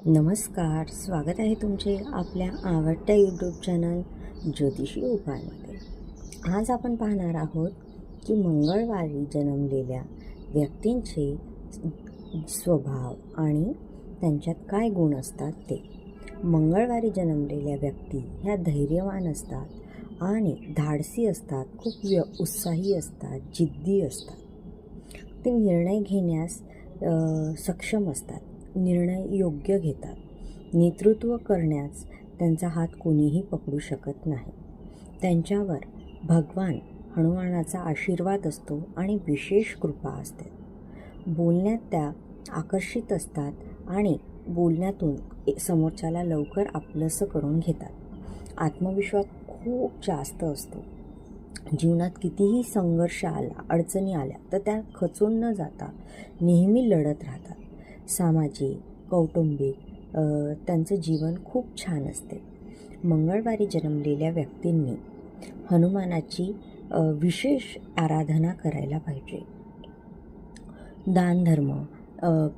नमस्कार, स्वागत आहे तुमचे आपल्या आवडत्या यूट्यूब चॅनल ज्योतिषी उपायमध्ये. आज आपण पाहणार आहोत की मंगळवारी जन्मलेल्या व्यक्तींचे स्वभाव आणि त्यांच्यात काय गुण असतात ते. मंगळवारी जन्मलेल्या व्यक्ती ह्या धैर्यवान असतात आणि धाडसी असतात, खूप उत्साही असतात, जिद्दी असतात. ते निर्णय घेण्यास सक्षम असतात, निर्णय योग्य घेतात. नेतृत्व करण्यास त्यांचा हात कोणीही पकडू शकत नाही. त्यांच्यावर भगवान हनुमानाचा आशीर्वाद असतो आणि विशेष कृपा असते. बोलण्यात त्या आकर्षित असतात आणि बोलण्यातून समोरच्याला लवकर आपलंसं करून घेतात. आत्मविश्वास खूप जास्त असतो. जीवनात कितीही संघर्ष आला, अडचणी आल्या तर त्या खचून न जाता नेहमी लढत राहतात. सामाजिक, कौटुंबिक त्यांचं जीवन खूप छान असते. मंगळवारी जन्मलेल्या व्यक्तींनी हनुमानाची विशेष आराधना करायला पाहिजे. दानधर्म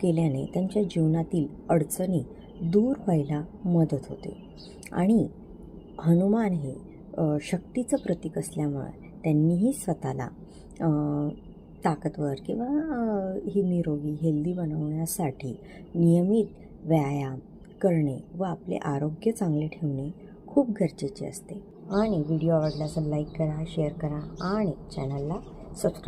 केल्याने त्यांच्या जीवनातील अडचणी दूर व्हायला मदत होते. आणि हनुमान हे शक्तीचं प्रतीक असल्यामुळे त्यांनीही स्वतःला ताकदवर किंवा ही निरोगी हेल्दी बनवण्यासाठी नियमित व्यायाम करणे व आपले आरोग्य चांगले ठेवणे खूप गरजेचे असते. आणि व्हिडिओ आवडला तर लाईक करा, शेअर करा आणि चॅनलला सबस्क्राईब